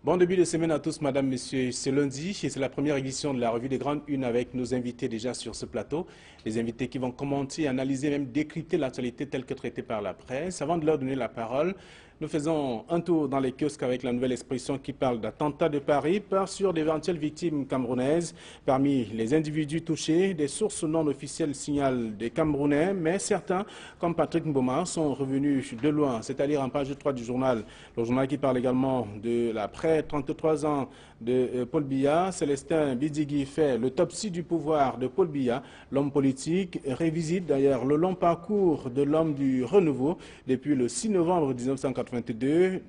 Bon début de semaine à tous, madame, messieurs. C'est lundi et c'est la première édition de la revue des Grandes Unes avec nos invités déjà sur ce plateau. Les invités qui vont commenter, analyser, même décrypter l'actualité telle que traitée par la presse. Avant de leur donner la parole, nous faisons un tour dans les kiosques avec la nouvelle expression qui parle d'attentat de Paris, peur sur d'éventuelles victimes camerounaises. Parmi les individus touchés, des sources non officielles signalent des Camerounais, mais certains, comme Patrick Mboma, sont revenus de loin, c'est-à-dire en page 3 du journal. Le journal qui parle également de la 33 ans de Paul Biya. Célestin Bidigui fait l'autopsie du pouvoir de Paul Biya. L'homme politique révisite d'ailleurs le long parcours de l'homme du renouveau depuis le 6 novembre 1982,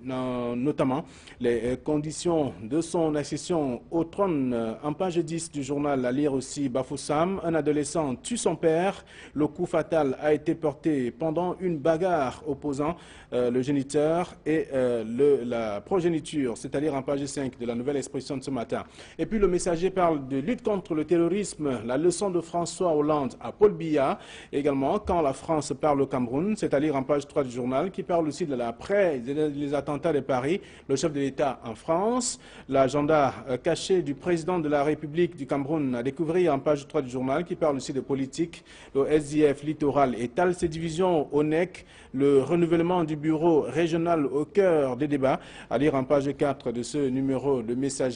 notamment les conditions de son accession au trône. En page 10 du journal, à lire aussi Bafoussam, un adolescent tue son père. Le coup fatal a été porté pendant une bagarre opposant le géniteur et la progéniture, c'est-à-dire en page 5 de la nouvelle expression de ce matin. Et puis le messager parle de lutte contre le terrorisme, la leçon de François Hollande à Paul Biya. Également, quand la France parle au Cameroun, c'est-à-dire en page 3 du journal, qui parle aussi de l'après les attentats de Paris, le chef de l'État en France, l'agenda caché du président de la République du Cameroun à découvrir en page 3 du journal, qui parle aussi de politique, le SDF littoral étale ses divisions au NEC, le renouvellement du bureau régional au cœur des débats, à lire en page 4 de ce numéro de messager.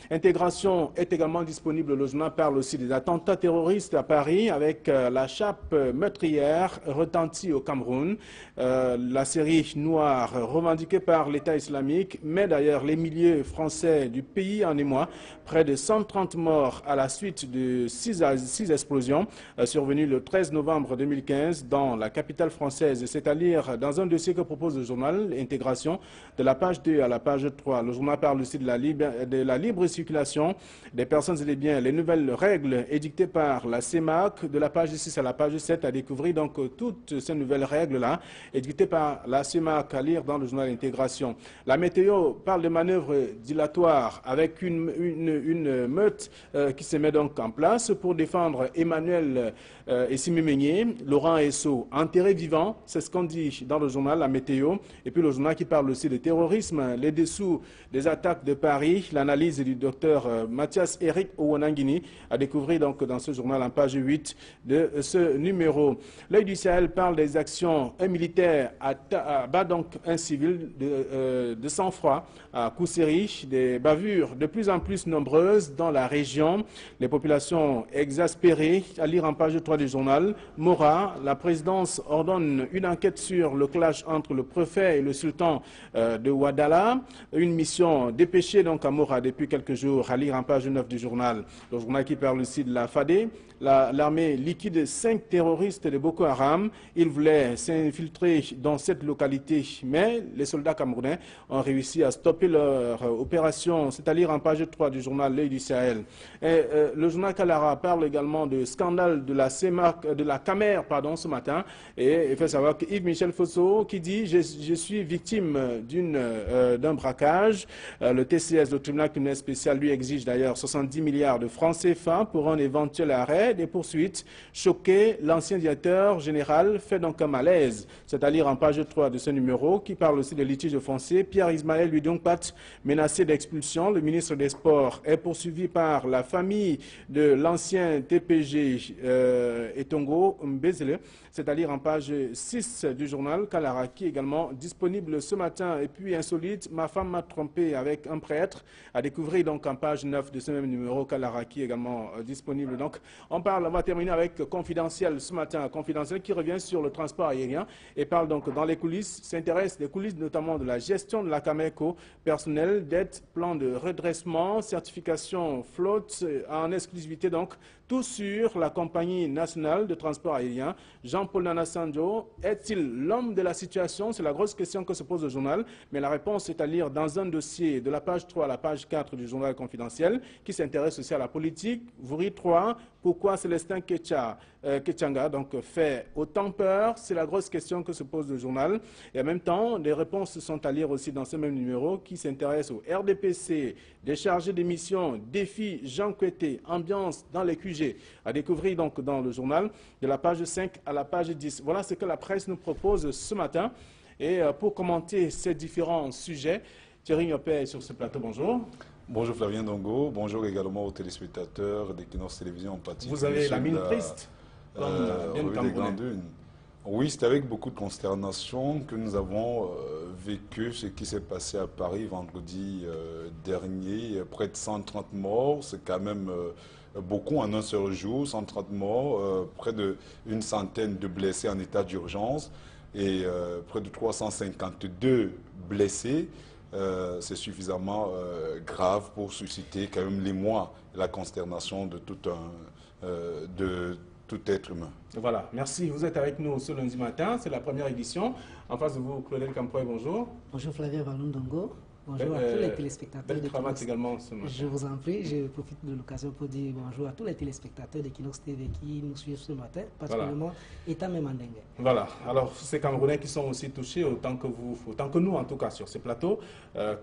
Intégration est également disponible. Le journal parle aussi des attentats terroristes à Paris avec la chape meurtrière retentie au Cameroun. La série noire revendiquée par l'État islamique, mais d'ailleurs les milieux français du pays en émoi. Près de 130 morts à la suite de 6 explosions survenues le 13 novembre 2015 dans la capitale française. C'est à lire dans un dossier que propose le journal, Intégration, de la page 2 à la page 3. Le journal parle aussi de la libre circulation des personnes et des biens, les nouvelles règles édictées par la CEMAC, de la page 6 à la page 7, à découvrir donc toutes ces nouvelles règles-là, édictées par la CEMAC, à lire dans le journal Intégration. La météo parle de manœuvres dilatoires avec une meute qui se met donc en place pour défendre Emmanuel et Simi Meigné, Laurent Esso, enterré vivant, c'est ce qu'on dit dans le journal La Météo. Et puis le journal qui parle aussi de terrorisme, les dessous des attaques de Paris, l'analyse du docteur Mathias Eric Ouonangini, à découvrir donc dans ce journal en page 8 de ce numéro. L'œil du Sahel parle des actions. Un militaire bat donc un civil de sang-froid à Kousséri, des bavures de plus en plus nombreuses dans la région, les populations exaspérées, à lire en page 3 du journal. Mora, la présidence ordonne une enquête sur le clash entre le préfet et le sultan de Ouaddala, une mission dépêchée donc à Mora depuis quelques jours, à lire en page 9 du journal. Le journal qui parle aussi de la FADE, l'armée liquide 5 terroristes de Boko Haram. Ils voulaient s'infiltrer dans cette localité, mais les soldats camerounais ont réussi à stopper leur opération, c'est à lire en page 3 du journal L'œil du Sahel. Et, le journal Kalara parle également du scandale de la CEMAC, de la CAMER, pardon, ce matin, et il fait savoir que Yves-Michel Fosso qui dit je suis victime d'un braquage. Le TCS, le tribunal criminel spécial, lui exige d'ailleurs 70 milliards de francs CFA pour un éventuel arrêt des poursuites. Choqué, l'ancien directeur général fait donc un malaise. C'est à lire en page 3 de ce numéro qui parle aussi de litige foncier. Pierre Ismaël lui donc pas menacé d'expulsion. Le ministre des Sports est poursuivi par la famille de l'ancien TPG Etongo Mbezele. C'est à lire en page 6 du journal Kalara, qui est également disponible ce matin. Et puis insolite, ma femme m'a trompé avec un prêtre, à découvrir donc en page 9 de ce même numéro Kalara, qui est également disponible. Donc on va terminer avec Confidentiel ce matin, Confidentiel qui revient sur le transport aérien et parle donc dans les coulisses, s'intéresse des coulisses notamment de la gestion de la Cameco, personnel, dette, plan de redressement, certification flotte, en exclusivité donc, tout sur la compagnie nationale de transport aérien. Jean-Paul Nana Sanjo, est-il l'homme de la situation? C'est la grosse question que se pose le journal, mais la réponse est à lire dans un dossier de la page 3 à la page 4 du journal Confidentiel, qui s'intéresse aussi à la politique. Vouri 3, pourquoi Célestin Ketchanga donc fait autant peur? C'est la grosse question que se pose le journal. Et en même temps, les réponses sont à lire aussi dans ce même numéro qui s'intéresse au RDPC, des chargés de mission, défi Jean Koueté, ambiance dans les QG. À découvrir donc dans le journal de la page 5 à la page 10. Voilà ce que la presse nous propose ce matin. Et pour commenter ces différents sujets, Thierry Niopé est sur ce plateau, bonjour. Bonjour Flavien Dongo, bonjour également aux téléspectateurs d'Equinox Télévision en particulier. Vous avez la mine triste, comme bien des Grandes Unes. Oui, c'est avec beaucoup de consternation que nous avons vécu ce qui s'est passé à Paris vendredi dernier. Près de 130 morts, c'est quand même beaucoup en un seul jour, 130 morts, près d'une centaine de blessés en état d'urgence et près de 352 blessés. C'est suffisamment grave pour susciter quand même l'émoi et la consternation de tout être humain. Voilà, merci. Vous êtes avec nous ce lundi matin, c'est la première édition. En face de vous, Claudel Campoy, bonjour. Bonjour Flavien Dongo. Bonjour à tous les téléspectateurs de Cravate également ce matin. Je vous en prie, je profite de l'occasion pour dire bonjour à tous les téléspectateurs d'Equinox TV qui nous suivent ce matin, particulièrement étant même en Dengue. Voilà, alors ces Camerounais qui sont aussi touchés autant que nous en tout cas sur ce plateau,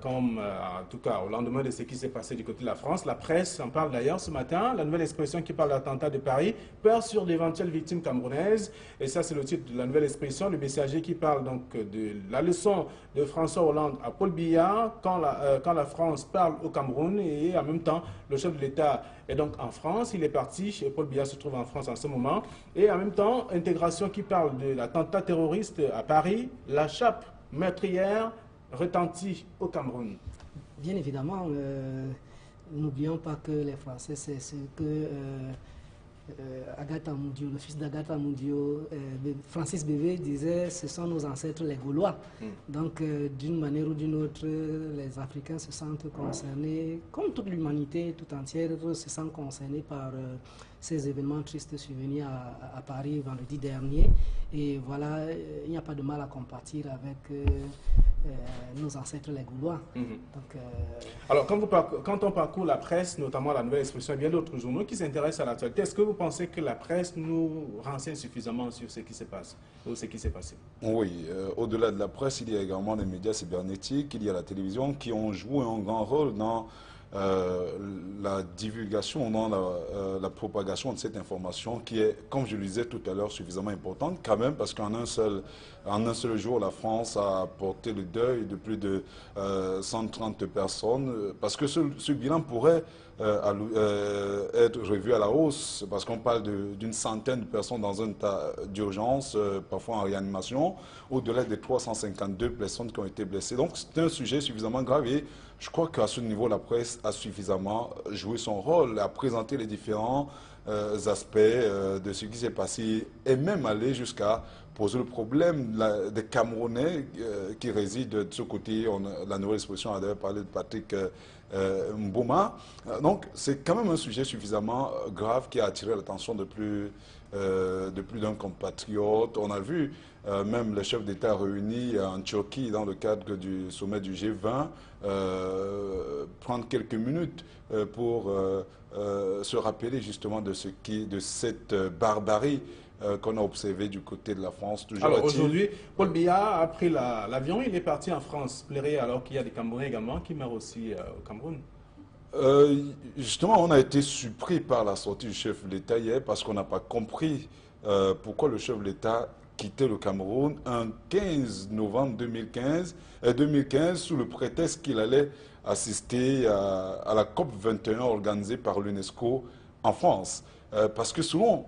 comme en tout cas au lendemain de ce qui s'est passé du côté de la France. La presse en parle d'ailleurs ce matin, la nouvelle expression qui parle de l'attentat de Paris, peur sur d'éventuelles victimes camerounaises, et ça c'est le titre de la nouvelle expression, le messager qui parle donc de la leçon de François Hollande à Paul Biya, quand la France parle au Cameroun, et en même temps le chef de l'État est donc en France, il est parti, Paul Biya se trouve en France en ce moment, et en même temps intégration qui parle de l'attentat terroriste à Paris, la chape meurtrière retentit au Cameroun. Bien évidemment, n'oublions pas que les Français, c'est ce que Agatha Moundio, le fils d'Agatha Moundio, Francis Bébé disait, ce sont nos ancêtres les Gaulois. Donc, d'une manière ou d'une autre, les Africains se sentent concernés, comme toute l'humanité tout entière se sent concernée par ces événements tristes survenus à Paris vendredi dernier. Et voilà, il n'y a pas de mal à compatir avec nos ancêtres les Gaulois. Donc, alors, quand on parcourt la presse, notamment la Nouvelle Expression et bien d'autres journaux qui s'intéressent à l'actualité, est-ce que vous pensez que la presse nous renseigne suffisamment sur ce qui se passe ou ce qui s'est passé? Oui, au-delà de la presse, il y a également les médias cybernétiques, il y a la télévision qui ont joué un grand rôle dans la divulgation, dans la propagation de cette information qui est, comme je le disais tout à l'heure, suffisamment importante quand même parce qu'en un seul jour, la France a porté le deuil de plus de 130 personnes parce que ce bilan pourrait être revu à la hausse parce qu'on parle d'une centaine de personnes dans un état d'urgence, parfois en réanimation, au-delà des 352 personnes qui ont été blessées. Donc c'est un sujet suffisamment grave et je crois qu'à ce niveau, la presse a suffisamment joué son rôle, a présenté les différents aspects de ce qui s'est passé et même aller jusqu'à poser le problème des Camerounais qui résident de ce côté. La nouvelle expression a d'ailleurs parlé de Patrick Mboma. Donc c'est quand même un sujet suffisamment grave qui a attiré l'attention de plus d'un compatriote. On a vu même les chefs d'État réunis en Turquie dans le cadre du sommet du G20 prendre quelques minutes pour se rappeler justement de cette barbarie qu'on a observée du côté de la France. Alors aujourd'hui, Paul Biya a pris l'avion, il est parti en France, pleurer alors qu'il y a des Camerounais également qui meurent aussi au Cameroun. Justement, on a été surpris par la sortie du chef de l'État hier parce qu'on n'a pas compris pourquoi le chef de l'État quittait le Cameroun en 15 novembre 2015 sous le prétexte qu'il allait assister à la COP 21 organisée par l'UNESCO en France. Parce que selon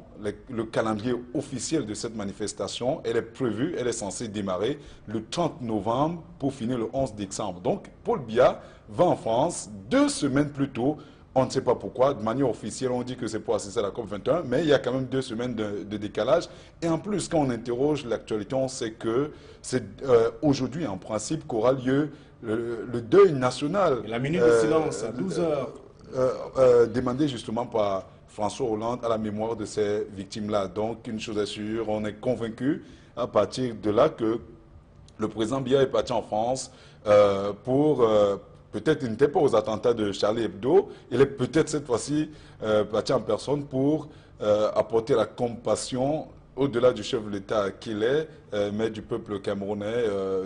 le calendrier officiel de cette manifestation, elle est censée démarrer le 30 novembre pour finir le 11 décembre. Donc, Paul Biya va en France 2 semaines plus tôt. On ne sait pas pourquoi. De manière officielle, on dit que c'est pour assister à la COP 21, mais il y a quand même 2 semaines de décalage. Et en plus, quand on interroge l'actualité, on sait que c'est aujourd'hui, en principe, qu'aura lieu le deuil national. Et la minute de silence à 12 heures. Demandé justement par François Hollande à la mémoire de ces victimes-là. Donc, une chose est sûre, on est convaincu à partir de là que le président Biya est parti en France pour... peut-être il n'était pas aux attentats de Charlie Hebdo, il est peut-être cette fois-ci parti en personne pour apporter la compassion au-delà du chef de l'État qu'il est, mais du peuple camerounais.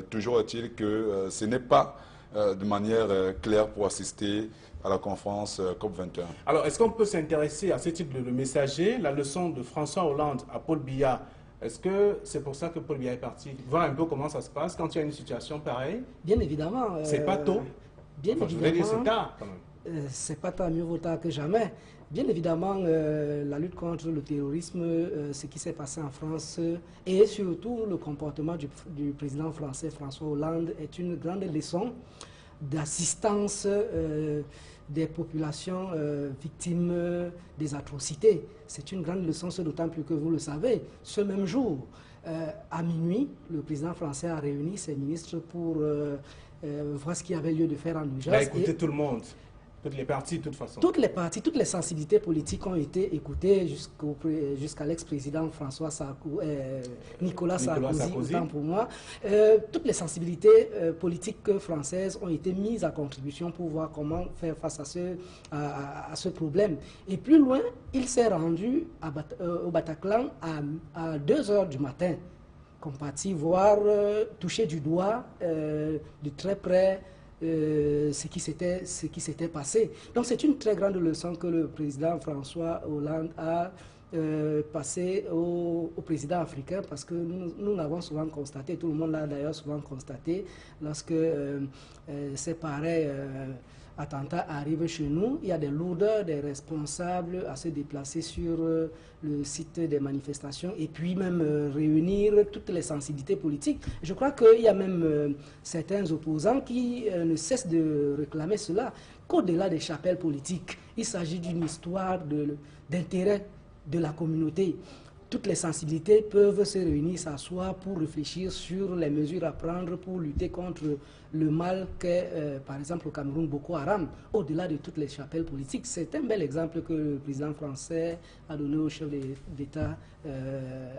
Toujours est-il que ce n'est pas de manière claire pour assister à la conférence COP21. Alors, est-ce qu'on peut s'intéresser à ce type de messager, la leçon de François Hollande à Paul Biya? Est-ce que c'est pour ça que Paul Biya est parti? Voir un peu comment ça se passe quand il y a une situation pareille? Bien évidemment. C'est pas tôt? Bien enfin, évidemment, je voudrais dire c'est tard quand même. c'est pas tant mieux vaut tard que jamais. Bien évidemment, la lutte contre le terrorisme, ce qui s'est passé en France et surtout le comportement du président français François Hollande est une grande leçon d'assistance des populations victimes des atrocités. C'est une grande leçon, d'autant plus que vous le savez, ce même jour, à minuit, le président français a réuni ses ministres pour voir ce qu'il y avait lieu de faire en urgence. Il a écouté tout le monde. Toutes les parties, de toute façon. Toutes les parties, toutes les sensibilités politiques ont été écoutées jusqu'à l'ex-président Nicolas Sarkozy, autant pour moi. Toutes les sensibilités politiques françaises ont été mises à contribution pour voir comment faire face à ce problème. Et plus loin, il s'est rendu au Bataclan à 2 h du matin, comme parti voir, toucher du doigt de très près ce qui s'était passé. Donc c'est une très grande leçon que le président François Hollande a passé au président africain, parce que nous l'avons souvent constaté, tout le monde l'a d'ailleurs souvent constaté, lorsque ces pareils attentats arrivent chez nous, il y a des lourdeurs, des responsables à se déplacer sur le site des manifestations et puis même réunir toutes les sensibilités politiques. Je crois qu'il y a même certains opposants qui ne cessent de réclamer cela, qu'au-delà des chapelles politiques, il s'agit d'une histoire d'intérêt de la communauté. Toutes les sensibilités peuvent se réunir, s'asseoir pour réfléchir sur les mesures à prendre pour lutter contre le mal qu'est, par exemple, au Cameroun, Boko Haram, au-delà de toutes les chapelles politiques. C'est un bel exemple que le président français a donné au chef d'État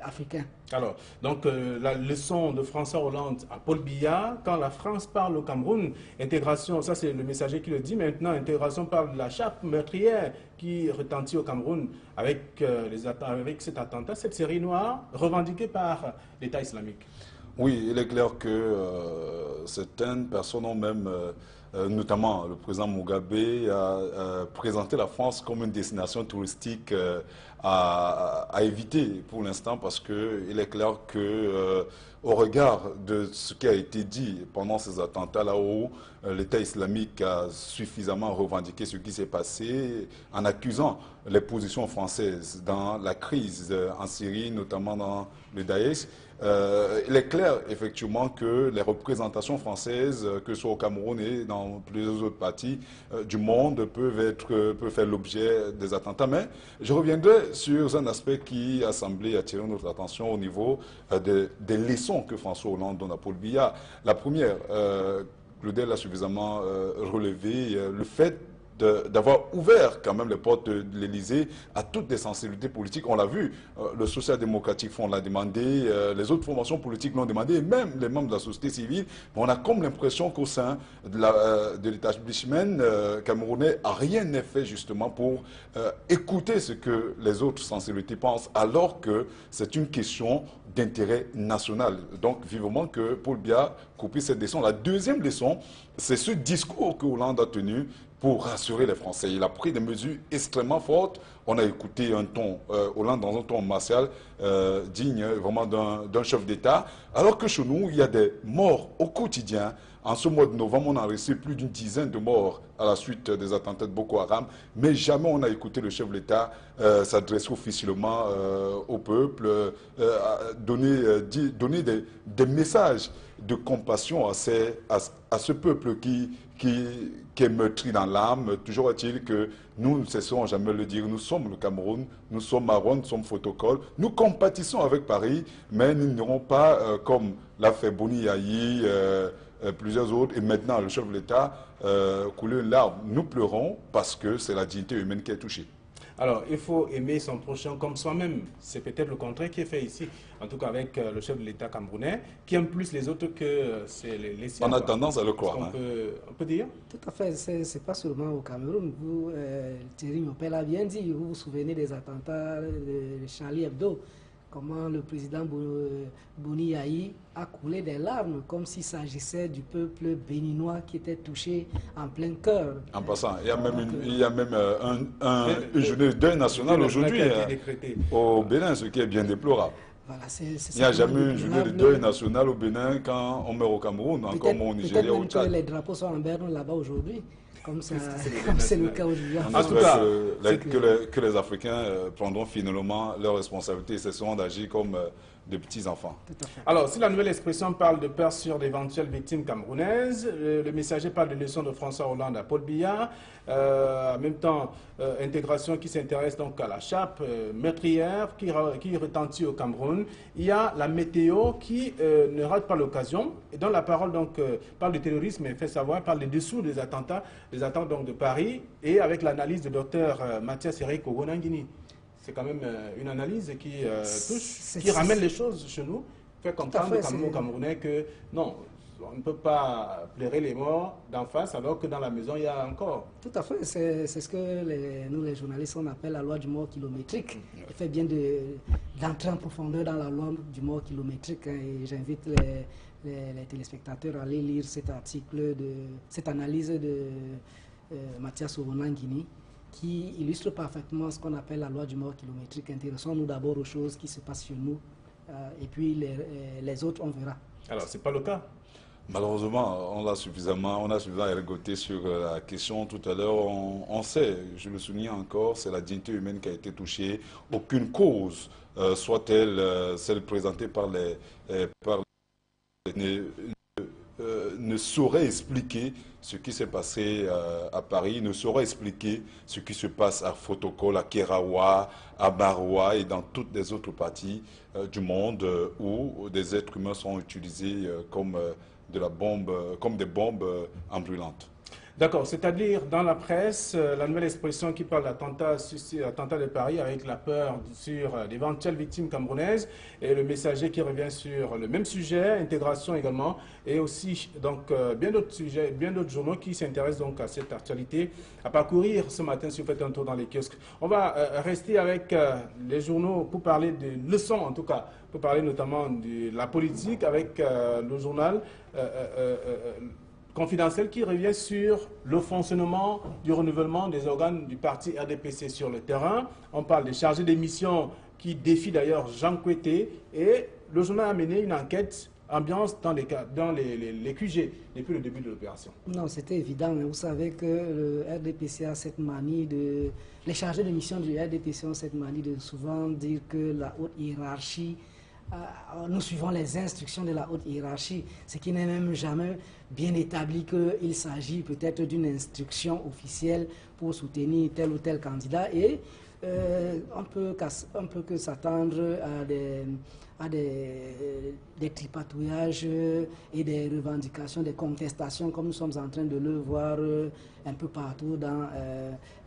africain. Alors, donc, la leçon de François Hollande à Paul Biya, quand la France parle au Cameroun, intégration, ça c'est le messager qui le dit maintenant, intégration parle de la chape meurtrière qui retentit au Cameroun avec cet attentat, cette série noire revendiquée par l'État islamique. Oui, il est clair que certaines personnes ont même, notamment le président Mugabe, a présenté la France comme une destination touristique à éviter pour l'instant, parce qu'il est clair que au regard de ce qui a été dit pendant ces attentats-là où l'État islamique a suffisamment revendiqué ce qui s'est passé en accusant les positions françaises dans la crise en Syrie, notamment dans le Daesh, il est clair effectivement que les représentations françaises, que ce soit au Cameroun et dans plusieurs autres parties du monde, peuvent faire l'objet des attentats. Mais je reviendrai sur un aspect qui a semblé attirer notre attention au niveau des leçons que François Hollande donne à Paul Biya. La première, Claudel l'a suffisamment relevé, le fait d'avoir ouvert quand même les portes de l'Élysée à toutes les sensibilités politiques. On l'a vu, le social-démocratique Front l'a demandé, les autres formations politiques l'ont demandé, et même les membres de la société civile. On a comme l'impression qu'au sein de l'établissement camerounais, rien n'est fait justement pour écouter ce que les autres sensibilités pensent, alors que c'est une question d'intérêt national. Donc vivement que Paul Biya copie cette leçon. La deuxième leçon, c'est ce discours que Hollande a tenu pour rassurer les Français. Il a pris des mesures extrêmement fortes. On a écouté un ton, Hollande dans un ton martial, digne vraiment d'un chef d'État. Alors que chez nous, il y a des morts au quotidien. En ce mois de novembre, on a reçu plus d'une dizaine de morts à la suite des attentats de Boko Haram. Mais jamais on a écouté le chef de l'État s'adresser officiellement au peuple, donner des messages de compassion à ce peuple qui est meurtri dans l'âme. Toujours est-il que nous ne cessons jamais de le dire, nous sommes le Cameroun, nous sommes Maroc, nous sommes Photocol, nous compatissons avec Paris, mais nous n'irons pas, comme l'a fait Boni Yayi, plusieurs autres, et maintenant le chef de l'État, couler une larme. Nous pleurons parce que c'est la dignité humaine qui est touchée. Alors, il faut aimer son prochain comme soi-même. C'est peut-être le contraire qui est fait ici, en tout cas avec le chef de l'État camerounais, qui aime plus les autres que les siens. On a tendance à le croire. On peut dire. Tout à fait. C'est pas seulement au Cameroun. Vous, Thierry Mopel a bien dit, vous vous souvenez des attentats de Charlie Hebdo, comment le président Boni Yayi a coulé des larmes, comme s'il s'agissait du peuple béninois qui était touché en plein cœur. En passant, il y a même une journée de deuil national aujourd'hui au Bénin, ce qui est bien déplorable. Voilà, il n'y a jamais eu une journée de deuil national au Bénin quand on meurt au Cameroun, encore moins au Nigeria ou au Tchad. Peut-être que les drapeaux sont en berne là-bas aujourd'hui, comme c'est le cas aujourd'hui. En tout cas, que les Africains prendront finalement leurs responsabilités et cesseront d'agir comme de petits enfants. Alors, si la nouvelle expression parle de peur sur d'éventuelles victimes camerounaises, le messager parle de leçons de François Hollande à Paul Biya, en même temps, intégration qui s'intéresse donc à la chape meurtrière qui retentit au Cameroun. Il y a la météo qui ne rate pas l'occasion et dont la parole donc parle de terrorisme et fait savoir, parle des dessous des attentats donc de Paris et avec l'analyse du docteur Mathias Eric Ogonanguini. C'est quand même une analyse qui touche, qui ramène les choses chez nous, fait comprendre aux Camerounais que non, on ne peut pas pleurer les morts d'en face alors que dans la maison il y a encore. Tout à fait, c'est ce que nous les journalistes on appelle la loi du mort kilométrique. Il fait bien d'entrer en profondeur dans la loi du mort kilométrique et j'invite les téléspectateurs à aller lire cet article, cette analyse de Mathias Ogonanguini, qui illustre parfaitement ce qu'on appelle la loi du mort kilométrique. Intéressons-nous d'abord aux choses qui se passent chez nous et puis les autres, on verra. Alors, ce n'est pas le cas. Malheureusement, on a suffisamment ergoté sur la question tout à l'heure. On sait, je le souligne encore, c'est la dignité humaine qui a été touchée. Aucune cause, soit-elle celle présentée par les ne saurait expliquer ce qui s'est passé à Paris, ne saurait expliquer ce qui se passe à Fotokol, à Kerawa, à Maroua et dans toutes les autres parties du monde où des êtres humains sont utilisés comme des bombes brûlantes. D'accord, c'est-à-dire dans la presse, la nouvelle expression qui parle d'attentat de Paris avec la peur sur d'éventuelles victimes camerounaises et le messager qui revient sur le même sujet, intégration également, et aussi donc bien d'autres sujets, bien d'autres journaux qui s'intéressent donc à cette actualité à parcourir ce matin si vous faites un tour dans les kiosques. On va rester avec les journaux pour parler des leçons en tout cas, pour parler notamment de la politique avec le journal confidentiel qui revient sur le fonctionnement du renouvellement des organes du parti RDPC sur le terrain. On parle des chargés de mission qui défient d'ailleurs Jean Kouété et le journal a mené une enquête ambiance dans les QG depuis le début de l'opération. Non, c'était évident, mais vous savez que le RDPC a cette manie de... Les chargés de mission du RDPC ont cette manie de souvent dire que la haute hiérarchie nous suivons les instructions de la haute hiérarchie, ce qui n'est même jamais bien établi qu'il s'agit peut-être d'une instruction officielle pour soutenir tel ou tel candidat et on peut que s'attendre à des tripatouillages et des revendications, des contestations comme nous sommes en train de le voir un peu partout dans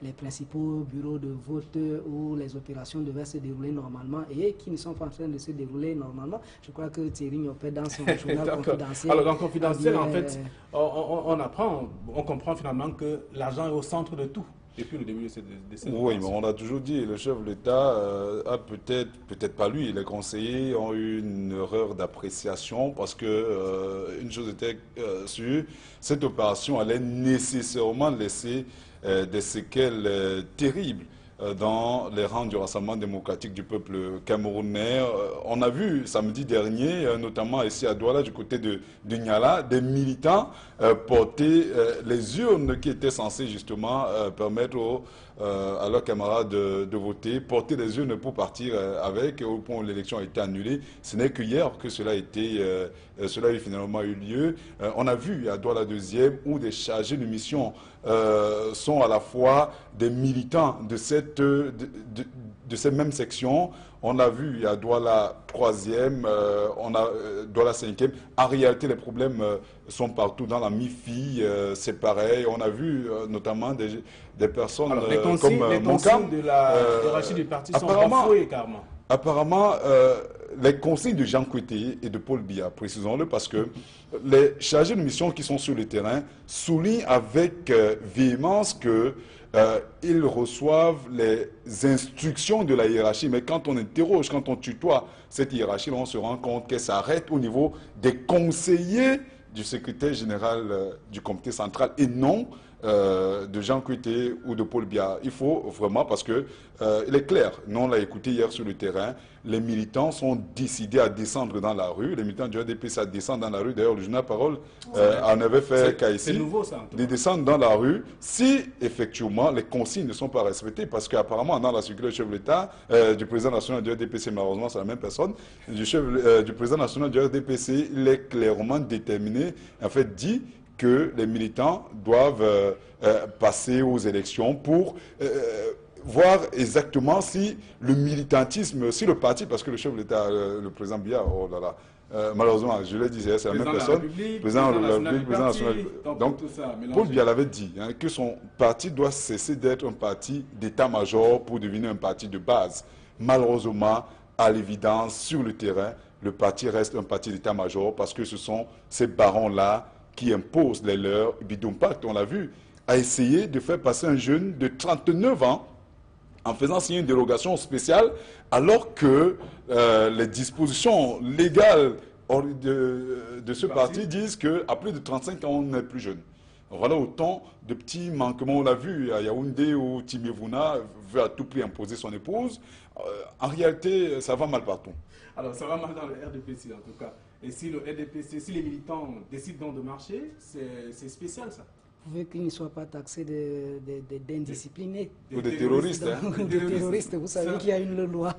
les principaux bureaux de vote où les opérations devaient se dérouler normalement et qui ne sont pas en train de se dérouler normalement. Je crois que Thierry Niopet dans son journal confidentiel... Alors dans confidentiel, en fait, on comprend finalement que l'argent est au centre de tout. Depuis le début de cette oui, mais on a toujours dit, le chef de l'État a peut-être pas lui, les conseillers ont eu une erreur d'appréciation parce que une chose était sûre, cette opération allait nécessairement laisser des séquelles terribles dans les rangs du Rassemblement démocratique du peuple camerounais. On a vu samedi dernier, notamment ici à Douala, du côté de Niala, des militants porter les urnes qui étaient censées justement permettre à leurs camarades de voter, porter les urnes pour partir avec, au point où l'élection a été annulée. Ce n'est que hier que cela a finalement eu lieu. On a vu à Douala 2e où des chargés de mission sont à la fois des militants de cette même section. On a vu à Douala 3e, on a Douala 5e. En réalité, les problèmes sont partout dans la MIFI, c'est pareil. On a vu notamment des personnes comme Moncam. De la hiérarchie du parti sont bafoués carrément. Apparemment, les consignes de Jean Kouété et de Paul Biya, précisons-le, parce que les chargés de mission qui sont sur le terrain soulignent avec véhémence qu'ils reçoivent les instructions de la hiérarchie. Mais quand on interroge, quand on tutoie cette hiérarchie, on se rend compte qu'elle s'arrête au niveau des conseillers du secrétaire général du comité central et non de Jean Couité ou de Paul Biya. Il faut vraiment, parce que il est clair, nous on l'a écouté hier sur le terrain, les militants sont décidés à descendre dans la rue, les militants du RDPC à descendre dans la rue. D'ailleurs, le journal Parole en avait fait cas ici. C'est nouveau ça. De descendre dans la rue si effectivement les consignes ne sont pas respectées, parce qu'apparemment dans la circulaire du chef de l'État, du président national du RDPC, malheureusement c'est la même personne, du président national du RDPC, il est clairement déterminé, en fait dit que les militants doivent passer aux élections pour voir exactement si le militantisme, si le parti, parce que le chef de l'État, le président Biya, oh là là, malheureusement, je l'ai dit, c'est la même personne, président de la République, président national. Donc, Paul Biya l'avait dit, hein, que son parti doit cesser d'être un parti d'état-major pour devenir un parti de base. Malheureusement, à l'évidence, sur le terrain, le parti reste un parti d'état-major parce que ce sont ces barons-là qui imposent les leurs. Bidon Pacte, on l'a vu, a essayé de faire passer un jeune de 39 ans en faisant signer une dérogation spéciale, alors que les dispositions légales de ce parti disent qu'à plus de 35 ans, on n'est plus jeune. Voilà autant de petits manquements. On l'a vu à Yaoundé où Timevuna veut à tout prix imposer son épouse. En réalité, ça va mal partout. Alors, ça va mal dans le RDPC en tout cas. Et si le RDPC, si les militants décident donc de marcher, c'est spécial ça. Vous voulez qu'ils ne soient pas taxés d'indisciplinés. Ou de terroristes. Des terroristes. Vous savez qu'il y a une loi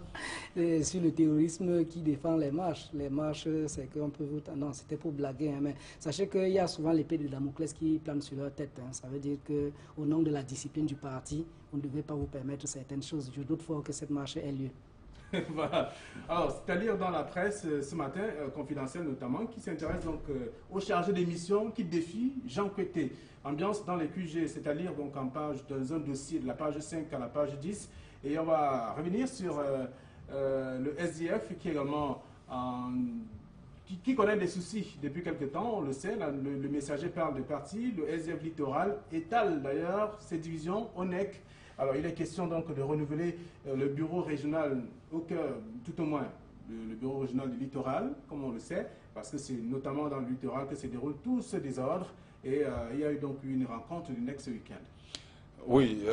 sur le terrorisme qui défend les marches. Les marches, c'est qu'on peut vous... Non, c'était pour blaguer, hein, mais sachez qu'il y a souvent l'épée de Damoclès qui plane sur leur tête. Hein. Ça veut dire qu'au nom de la discipline du parti, on ne devait pas vous permettre certaines choses. Je doute fort que cette marche ait lieu. Voilà. Alors, c'est à lire dans la presse ce matin, confidentielle notamment, qui s'intéresse donc aux chargés des missions qui défient Jean Couité. Ambiance dans les QG, c'est à lire donc en page, dans un dossier de la page 5 à la page 10. Et on va revenir sur le SDF qui est également qui connaît des soucis depuis quelque temps, on le sait. Là, le messager parle de parti, le SDF littoral étale d'ailleurs ses divisions au NEC. Alors, il est question donc de renouveler le bureau régional au cœur, tout au moins, le bureau régional du littoral, comme on le sait, parce que c'est notamment dans le littoral que se déroule tout ce désordre. Et il y a eu donc une rencontre du next week-end. Oui,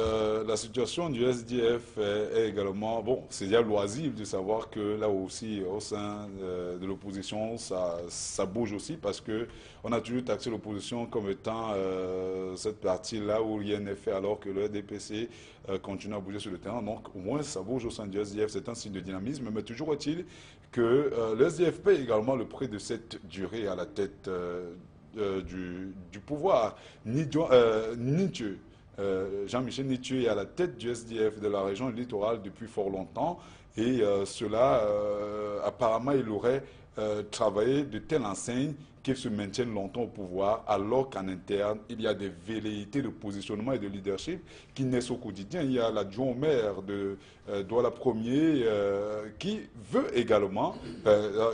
la situation du SDF est également... Bon, c'est déjà loisible de savoir que là aussi, au sein de l'opposition, ça bouge aussi parce qu'on a toujours taxé l'opposition comme étant cette partie-là où rien n'est fait alors que le RDPC continue à bouger sur le terrain. Donc, au moins, ça bouge au sein du SDF, c'est un signe de dynamisme. Mais toujours est-il que le SDF paye également le prix de cette durée à la tête du pouvoir. Jean-Michel Nithieu est à la tête du SDF de la région littorale depuis fort longtemps et apparemment, il aurait travaillé de telle enseigne qu'il se maintienne longtemps au pouvoir alors qu'en interne, il y a des velléités de positionnement et de leadership qui naissent au quotidien. Il y a l'adjoint au maire de Douala Premier qui veut également,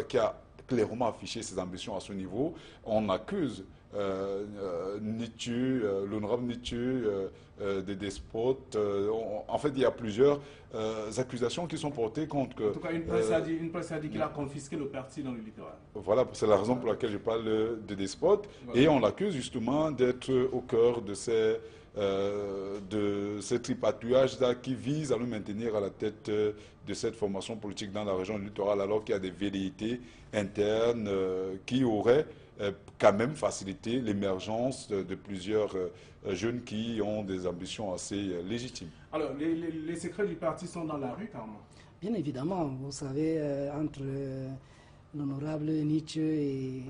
qui a clairement affiché ses ambitions à ce niveau. On accuse l'honorable Nithieu des despotes. En fait, il y a plusieurs accusations qui sont portées contre... En tout cas, une presse a dit qu'il a confisqué le parti dans le littoral. Voilà, c'est la raison pour laquelle je parle de despotes. Voilà. Et on l'accuse justement d'être au cœur de ces tripatouillages-là qui visent à le maintenir à la tête de cette formation politique dans la région du littoral, alors qu'il y a des velléités internes qui auraient quand même facilité l'émergence de plusieurs jeunes qui ont des ambitions assez légitimes. Alors, les secrets du parti sont dans la rue, Carmen? Bien évidemment, vous savez, entre l'honorable Nithieu et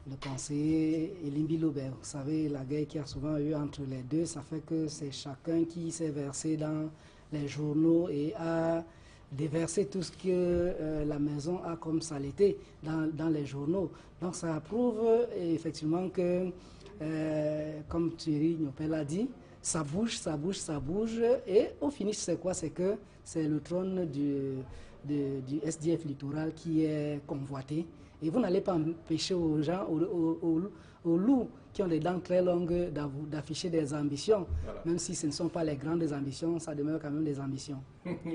le conseiller Elimbi Lobert, vous savez, la guerre qu'il y a souvent eu entre les deux, ça fait que c'est chacun qui s'est versé dans les journaux et a déverser tout ce que la maison a comme saleté dans les journaux. Donc ça prouve effectivement que, comme Thierry Nyopel a dit, ça bouge, ça bouge, ça bouge. Et au finish, c'est quoi? C'est que c'est le trône du SDF littoral qui est convoité. Et vous n'allez pas empêcher aux gens, aux loups qui ont des dents très longues d'afficher des ambitions. Voilà. Même si ce ne sont pas les grandes ambitions, ça demeure quand même des ambitions.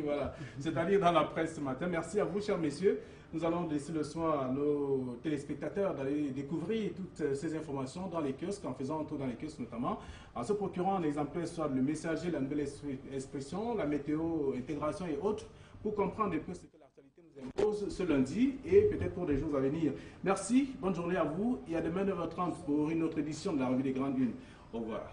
Voilà, c'est-à-dire dans la presse ce matin. Merci à vous, chers messieurs. Nous allons laisser le soin à nos téléspectateurs d'aller découvrir toutes ces informations dans les kiosques, en faisant un tour dans les kiosques notamment, en se procurant un exemplaire soit le Messager, la Nouvelle Expression, la météo, intégration et autres, pour comprendre un peu ce que l'actualité nous impose ce lundi et peut-être pour les jours à venir. Merci, bonne journée à vous et à demain 9h30 pour une autre édition de la Revue des Grandes Unes. Au revoir.